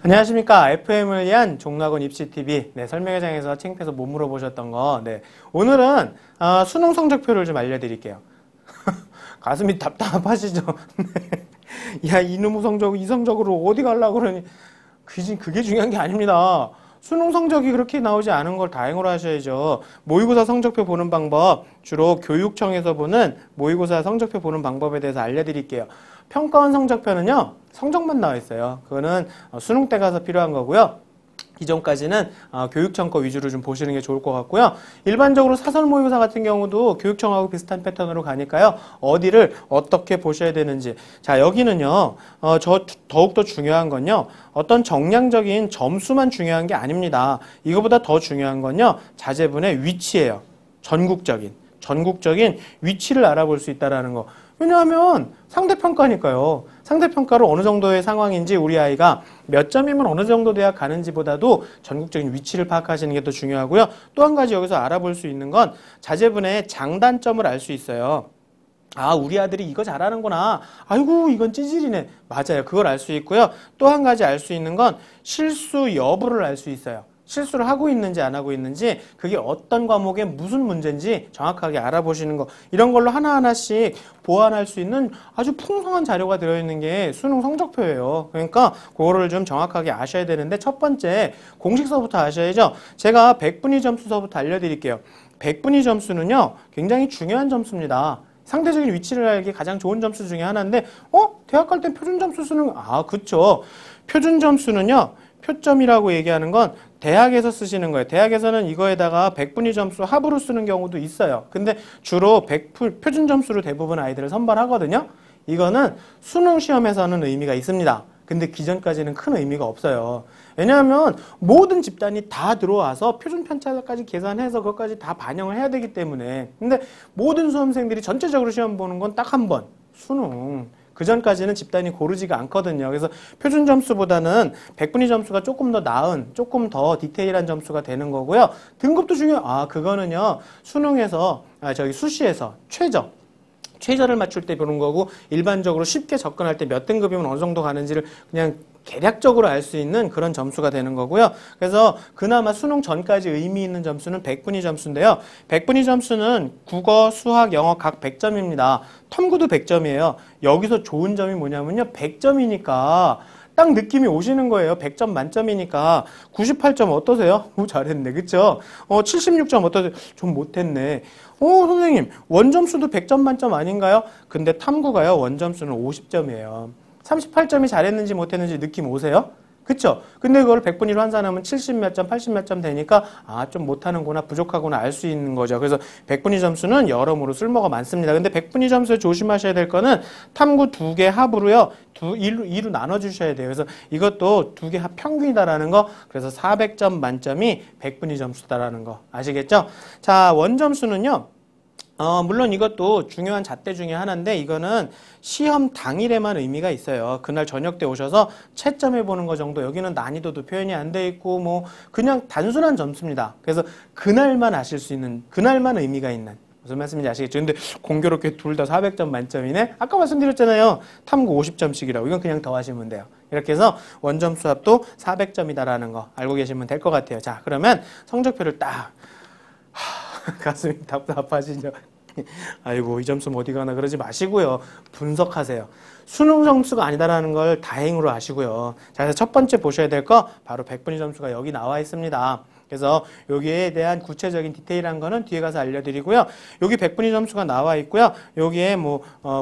안녕하십니까. FM을 위한 종락원 입시TV 설명회장에서 창피해서 못 물어보셨던 거 오늘은 수능 성적표를 좀 알려드릴게요. 가슴이 답답하시죠? 야, 이놈의 성적, 이 성적으로 어디 가려고 그러니 그게 중요한 게 아닙니다. 수능 성적이 그렇게 나오지 않은 걸 다행으로 하셔야죠. 모의고사 성적표 보는 방법, 주로 교육청에서 보는 모의고사 성적표 보는 방법에 대해서 알려드릴게요. 평가원 성적표는요, 성적만 나와 있어요. 그거는 수능 때 가서 필요한 거고요. 이전까지는 교육청 거 위주로 좀 보시는 게 좋을 것 같고요. 일반적으로 사설 모의고사 같은 경우도 교육청하고 비슷한 패턴으로 가니까요. 어디를 어떻게 보셔야 되는지. 자, 여기는요. 더욱더 중요한 건요. 어떤 정량적인 점수만 중요한 게 아닙니다. 이거보다 더 중요한 건요. 자제분의 위치예요. 전국적인 위치를 알아볼 수 있다는 거. 왜냐하면 상대평가니까요. 상대평가로 어느 정도의 상황인지 우리 아이가 몇 점이면 어느 정도 대학 가는지보다도 전국적인 위치를 파악하시는 게 더 중요하고요. 또 한 가지 여기서 알아볼 수 있는 건 자제분의 장단점을 알 수 있어요. 아, 우리 아들이 이거 잘하는구나. 아이고, 이건 찌질이네. 맞아요. 그걸 알 수 있고요. 또 한 가지 알 수 있는 건 실수 여부를 알 수 있어요. 실수를 하고 있는지 안 하고 있는지, 그게 어떤 과목에 무슨 문제인지 정확하게 알아보시는 거, 이런 걸로 하나하나씩 보완할 수 있는 아주 풍성한 자료가 들어있는 게 수능 성적표예요. 그러니까 그거를 좀 정확하게 아셔야 되는데, 첫 번째 공식서부터 아셔야죠. 제가 백분위 점수서부터 알려드릴게요. 백분위 점수는요, 굉장히 중요한 점수입니다. 상대적인 위치를 알기 가장 좋은 점수 중에 하나인데, 대학 갈 때 표준 점수 쓰는, 그쵸. 표준 점수는요, 표점이라고 얘기하는 건 대학에서 쓰시는 거예요. 대학에서는 이거에다가 백분위 점수 합으로 쓰는 경우도 있어요. 근데 주로 표준 점수로 대부분 아이들을 선발하거든요. 이거는 수능 시험에서는 의미가 있습니다. 근데 기존까지는 큰 의미가 없어요. 왜냐하면 모든 집단이 다 들어와서 표준 편차까지 계산해서 그것까지 다 반영을 해야 되기 때문에. 근데 모든 수험생들이 전체적으로 시험 보는 건 딱 한 번. 수능. 그 전까지는 집단이 고르지가 않거든요. 그래서 표준 점수보다는 백분위 점수가 조금 더 나은, 조금 더 디테일한 점수가 되는 거고요. 등급도 중요해요. 그거는요, 수능에서, 수시에서 최저를 맞출 때 보는 거고, 일반적으로 쉽게 접근할 때 몇 등급이면 어느 정도 가는지를 그냥 개략적으로 알 수 있는 그런 점수가 되는 거고요. 그래서 그나마 수능 전까지 의미 있는 점수는 백분위 점수인데요. 백분위 점수는 국어, 수학, 영어 각 100점입니다. 탐구도 100점이에요. 여기서 좋은 점이 뭐냐면요. 100점이니까 딱 느낌이 오시는 거예요. 100점 만점이니까. 98점 어떠세요? 잘했네. 그쵸? 76점 어떠세요? 좀 못했네. 선생님, 원점수도 100점 만점 아닌가요? 근데 탐구가요, 원점수는 50점이에요. 38점이 잘했는지 못했는지 느낌 오세요? 그쵸? 근데 그걸 100분위로 환산하면 70 몇 점, 80 몇 점 되니까 좀 못하는구나, 부족하구나 알 수 있는 거죠. 그래서 백분위 점수는 여러모로 쓸모가 많습니다. 근데 백분위 점수에 조심하셔야 될 거는 탐구 2개 합으로요. 2로 나눠주셔야 돼요. 그래서 이것도 2개 합 평균이다라는 거. 그래서 400점 만점이 백분위 점수다라는 거. 아시겠죠? 자, 원점수는요. 물론 이것도 중요한 잣대 중에 하나인데, 이거는 시험 당일에만 의미가 있어요. 그날 저녁 때 오셔서 채점해 보는 거 정도. 여기는 난이도도 표현이 안 돼 있고 그냥 단순한 점수입니다. 그래서 그날만 아실 수 있는, 그날만 의미가 있는, 무슨 말씀인지 아시겠죠? 근데 공교롭게 둘 다 400점 만점이네? 아까 말씀드렸잖아요. 탐구 50점씩이라고. 이건 그냥 더 하시면 돼요. 이렇게 해서 원점 수합도 400점이다라는 거 알고 계시면 될 것 같아요. 자, 그러면 성적표를 딱 가슴이 답답하시죠? 아이고, 이 점수 어디 가나 그러지 마시고요. 분석하세요. 수능 점수가 아니다라는 걸 다행으로 아시고요. 자, 그래서 첫 번째 보셔야 될 거 바로 백분위 점수가 여기 나와 있습니다. 그래서 여기에 대한 구체적인 디테일한 거는 뒤에 가서 알려드리고요. 여기 백분위 점수가 나와 있고요. 여기에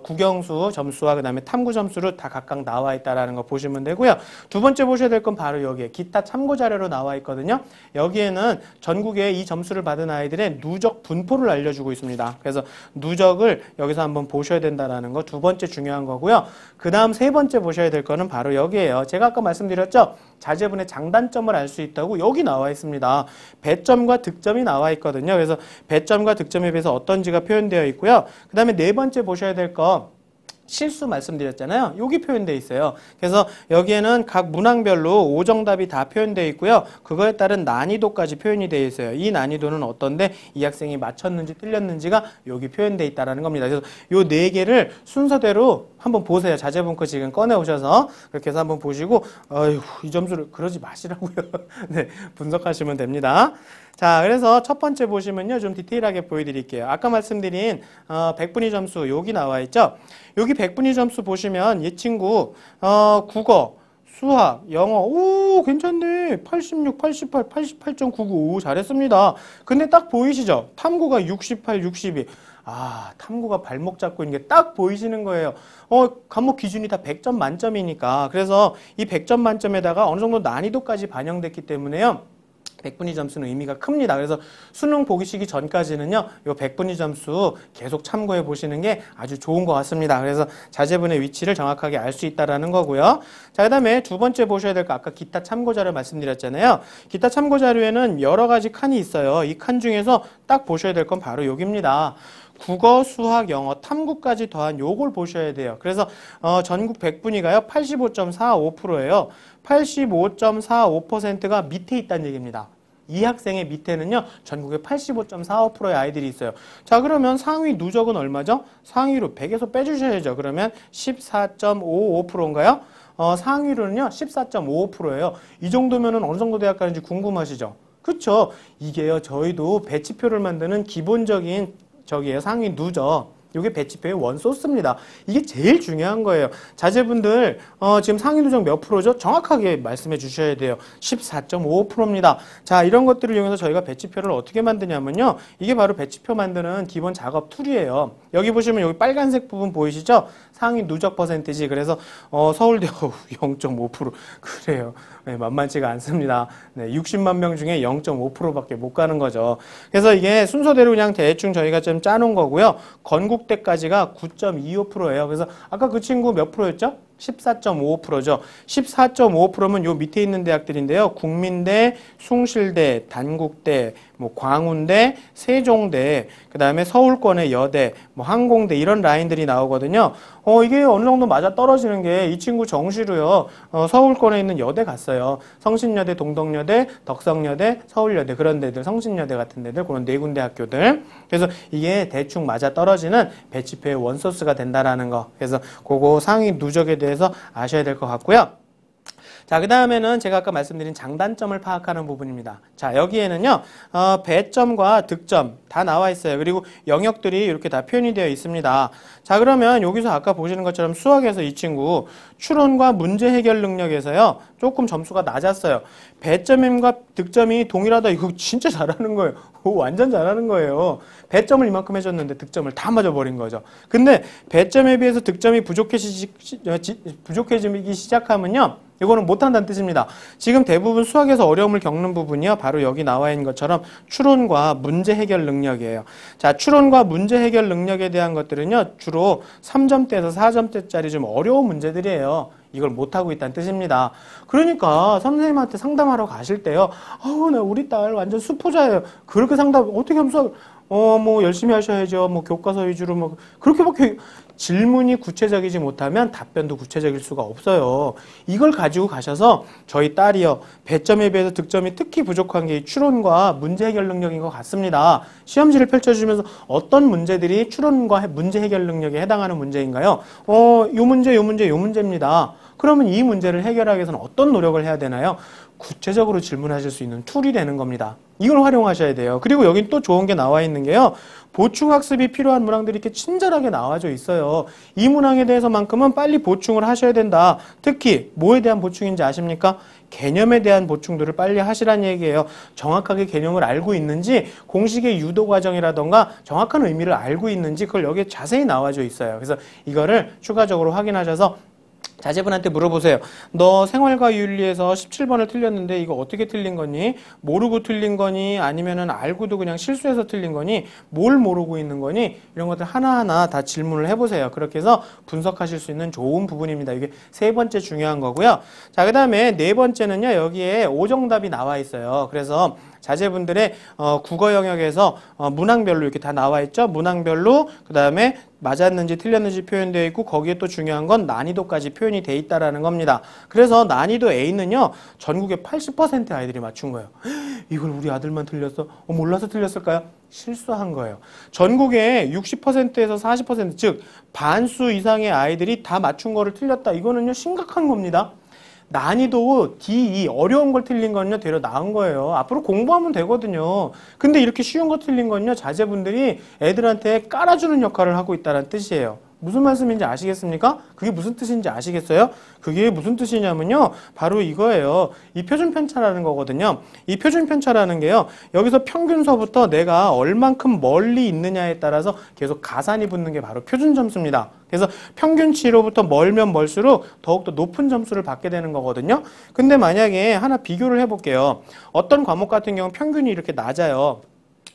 국영수 점수와 그다음에 탐구 점수로 다 각각 나와 있다라는 거 보시면 되고요. 두 번째 보셔야 될 건 바로 여기에 기타 참고 자료로 나와 있거든요. 여기에는 전국에 이 점수를 받은 아이들의 누적 분포를 알려주고 있습니다. 그래서 누적을 여기서 한번 보셔야 된다라는 거 두 번째 중요한 거고요. 그 다음 세 번째 보셔야 될 거는 바로 여기에요. 제가 아까 말씀드렸죠. 자제분의 장단점을 알 수 있다고 여기 나와 있습니다. 배점과 득점이 나와 있거든요. 그래서 배점과 득점에 비해서 어떤지가 표현되어 있고요. 그 다음에 네 번째 보셔야 될 거, 실수 말씀드렸잖아요. 여기 표현되어 있어요. 그래서 여기에는 각 문항별로 오정답이 다 표현되어 있고요. 그거에 따른 난이도까지 표현이 되어 있어요. 이 난이도는 어떤데 이 학생이 맞췄는지 틀렸는지가 여기 표현되어 있다는 겁니다. 그래서 요 네 개를 순서대로 한번 보세요. 자제분코 지금 꺼내 오셔서 그렇게 해서 한번 보시고 아이고 이 점수를 그러지 마시라고요. 네, 분석하시면 됩니다. 자, 그래서 첫 번째 보시면요. 좀 디테일하게 보여드릴게요. 아까 말씀드린 100분위 점수 여기 나와 있죠. 여기 100분위 점수 보시면 이 친구 국어, 수학, 영어 오 괜찮네. 86, 88, 88.99 오, 잘했습니다. 근데 딱 보이시죠? 탐구가 68, 62. 아, 탐구가 발목 잡고 있는 게 딱 보이시는 거예요. 과목 기준이 다 100점 만점이니까. 그래서 이 100점 만점에다가 어느 정도 난이도까지 반영됐기 때문에요. 100분위 점수는 의미가 큽니다. 그래서 수능 보기 시기 전까지는요, 요 100분위 점수 계속 참고해 보시는 게 아주 좋은 것 같습니다. 그래서 자제분의 위치를 정확하게 알 수 있다라는 거고요. 자, 그 다음에 두 번째 보셔야 될 거 아까 기타 참고 자료 말씀드렸잖아요. 기타 참고 자료에는 여러 가지 칸이 있어요. 이 칸 중에서 딱 보셔야 될 건 바로 여기입니다. 국어, 수학, 영어, 탐구까지 더한 요걸 보셔야 돼요. 그래서 전국 100분위가요 85.45%예요. 85.45%가 밑에 있다는 얘기입니다. 이 학생의 밑에는요 전국에 85.45%의 아이들이 있어요. 자, 그러면 상위 누적은 얼마죠? 상위로 100에서 빼주셔야죠. 그러면 14.55%인가요? 상위로는요 14.55%예요. 이 정도면은 어느 정도 대학 가는지 궁금하시죠? 그쵸? 이게요 저희도 배치표를 만드는 기본적인 저기에요 상위 누적. 이게 배치표의 원소스입니다. 이게 제일 중요한 거예요. 자제분들 지금 상위 누적 몇 프로죠? 정확하게 말씀해 주셔야 돼요. 14.55%입니다. 자, 이런 것들을 이용해서 저희가 배치표를 어떻게 만드냐면요. 이게 바로 배치표 만드는 기본 작업 툴이에요. 여기 보시면 여기 빨간색 부분 보이시죠? 상위 누적 퍼센티지. 그래서 서울대 0.5% 그래요. 네, 만만치가 않습니다. 네, 60만 명 중에 0.5%밖에 못 가는 거죠. 그래서 이게 순서대로 그냥 대충 저희가 좀 짜놓은 거고요. 건국대까지가 9.25%예요. 그래서 아까 그 친구 몇 프로였죠? 14.55%죠. 14.55%면 요 밑에 있는 대학들인데요. 국민대, 숭실대, 단국대, 뭐 광운대, 세종대, 그 다음에 서울권의 여대, 뭐 항공대 이런 라인들이 나오거든요. 이게 어느 정도 맞아 떨어지는 게 이 친구 정시로요. 서울권에 있는 여대 갔어요. 성신여대, 동덕여대, 덕성여대, 서울여대 그런 데들, 성신여대 같은 데들 그런 네 군데 학교들. 그래서 이게 대충 맞아 떨어지는 배치표의 원소스가 된다라는 거. 그래서 그거 상위 누적에 대해서 아셔야 될 것 같고요. 자, 그 다음에는 제가 아까 말씀드린 장단점을 파악하는 부분입니다. 자, 여기에는요, 배점과 득점 다 나와 있어요. 그리고 영역들이 이렇게 다 표현이 되어 있습니다. 자, 그러면 여기서 아까 보시는 것처럼 수학에서 이 친구 추론과 문제 해결 능력에서요, 조금 점수가 낮았어요. 배점과 득점이 동일하다. 이거 진짜 잘하는 거예요. 완전 잘하는 거예요. 배점을 이만큼 해줬는데 득점을 다 맞아버린 거죠. 근데 배점에 비해서 득점이 부족해지기 시작하면요, 이거는 못한다는 뜻입니다. 지금 대부분 수학에서 어려움을 겪는 부분이요. 바로 여기 나와 있는 것처럼 추론과 문제 해결 능력이에요. 자, 추론과 문제 해결 능력에 대한 것들은요. 주로 3점대에서 4점대짜리 좀 어려운 문제들이에요. 이걸 못하고 있다는 뜻입니다. 그러니까 선생님한테 상담하러 가실 때요. 나 우리 딸 완전 수포자예요. 그렇게 상담 어떻게 하면 수학 뭐 열심히 하셔야죠. 뭐 교과서 위주로 뭐 그렇게밖에 질문이 구체적이지 못하면 답변도 구체적일 수가 없어요. 이걸 가지고 가셔서 저희 딸이요. 배점에 비해서 득점이 특히 부족한 게 추론과 문제 해결 능력인 것 같습니다. 시험지를 펼쳐주면서 어떤 문제들이 추론과 문제 해결 능력에 해당하는 문제인가요? 요 문제, 요 문제, 요 문제입니다. 그러면 이 문제를 해결하기 위해서는 어떤 노력을 해야 되나요? 구체적으로 질문하실 수 있는 툴이 되는 겁니다. 이걸 활용하셔야 돼요. 그리고 여기 또 좋은 게 나와 있는 게요. 보충학습이 필요한 문항들이 이렇게 친절하게 나와져 있어요. 이 문항에 대해서만큼은 빨리 보충을 하셔야 된다. 특히 뭐에 대한 보충인지 아십니까? 개념에 대한 보충들을 빨리 하시라는 얘기예요. 정확하게 개념을 알고 있는지 공식의 유도 과정이라던가 정확한 의미를 알고 있는지 그걸 여기에 자세히 나와져 있어요. 그래서 이거를 추가적으로 확인하셔서 자제분한테 물어보세요. 너 생활과 윤리에서 17번을 틀렸는데 이거 어떻게 틀린 거니? 모르고 틀린 거니? 아니면은 알고도 그냥 실수해서 틀린 거니? 뭘 모르고 있는 거니? 이런 것들 하나하나 다 질문을 해보세요. 그렇게 해서 분석하실 수 있는 좋은 부분입니다. 이게 세 번째 중요한 거고요. 자, 그 다음에 네 번째는요. 여기에 오정답이 나와 있어요. 그래서 자제분들의 국어 영역에서 문항별로 이렇게 다 나와 있죠. 문항별로 그 다음에 맞았는지 틀렸는지 표현되어 있고 거기에 또 중요한 건 난이도까지 표현이 돼 있다라는 겁니다. 그래서 난이도 A는요 전국의 80% 아이들이 맞춘 거예요. 이걸 우리 아들만 틀렸어? 몰라서 틀렸을까요? 실수한 거예요. 전국의 60%에서 40%, 즉 반수 이상의 아이들이 다 맞춘 거를 틀렸다. 이거는요 심각한 겁니다. 난이도 D, 어려운 걸 틀린 건요 되려 나은 거예요. 앞으로 공부하면 되거든요. 근데 이렇게 쉬운 거 틀린 건요 자제분들이 애들한테 깔아주는 역할을 하고 있다는 뜻이에요. 무슨 말씀인지 아시겠습니까? 그게 무슨 뜻인지 아시겠어요? 그게 무슨 뜻이냐면요 바로 이거예요. 이 표준 편차라는 거거든요. 이 표준 편차라는 게요 여기서 평균서부터 내가 얼만큼 멀리 있느냐에 따라서 계속 가산이 붙는 게 바로 표준 점수입니다. 그래서 평균치로부터 멀면 멀수록 더욱더 높은 점수를 받게 되는 거거든요. 근데 만약에 하나 비교를 해볼게요. 어떤 과목 같은 경우는 평균이 이렇게 낮아요.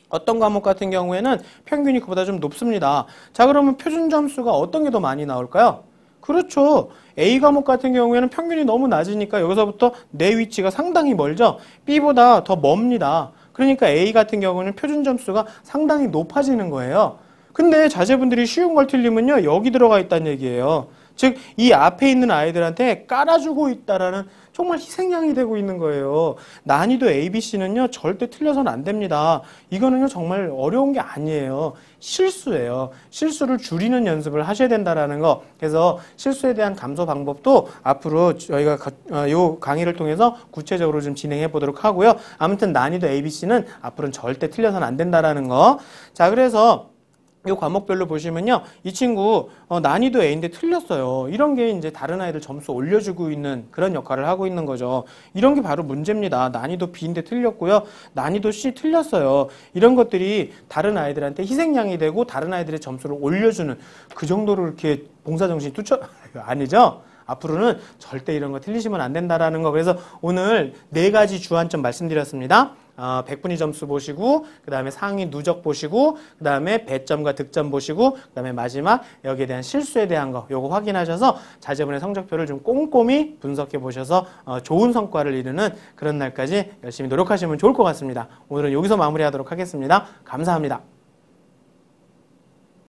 어떤 과목 같은 경우에는 평균이 그보다 좀 높습니다. 자, 그러면 표준 점수가 어떤 게 더 많이 나올까요? 그렇죠. A 과목 같은 경우에는 평균이 너무 낮으니까 여기서부터 내 위치가 상당히 멀죠. B보다 더 멉니다. 그러니까 A 같은 경우는 표준 점수가 상당히 높아지는 거예요. 근데 자제분들이 쉬운 걸 틀리면요 여기 들어가 있다는 얘기예요. 즉 이 앞에 있는 아이들한테 깔아주고 있다라는 정말 희생양이 되고 있는 거예요. 난이도 ABC는요 절대 틀려서는 안 됩니다. 이거는요 정말 어려운 게 아니에요. 실수예요. 실수를 줄이는 연습을 하셔야 된다라는 거. 그래서 실수에 대한 감소 방법도 앞으로 저희가 이 강의를 통해서 구체적으로 좀 진행해 보도록 하고요. 아무튼 난이도 ABC는 앞으로는 절대 틀려서는 안 된다라는 거. 자, 그래서 이 과목별로 보시면요. 이 친구 난이도 A인데 틀렸어요. 이런 게 이제 다른 아이들 점수 올려주고 있는 그런 역할을 하고 있는 거죠. 이런 게 바로 문제입니다. 난이도 B인데 틀렸고요. 난이도 C 틀렸어요. 이런 것들이 다른 아이들한테 희생양이 되고 다른 아이들의 점수를 올려주는 그 정도로 이렇게 봉사정신이 아니죠? 앞으로는 절대 이런 거 틀리시면 안 된다라는 거. 그래서 오늘 4가지 주안점 말씀드렸습니다. 100분위 점수 보시고 그 다음에 상위 누적 보시고 그 다음에 배점과 득점 보시고 그 다음에 마지막 여기에 대한 실수에 대한 거 요거 확인하셔서 자제분의 성적표를 좀 꼼꼼히 분석해 보셔서 좋은 성과를 이루는 그런 날까지 열심히 노력하시면 좋을 것 같습니다. 오늘은 여기서 마무리하도록 하겠습니다. 감사합니다.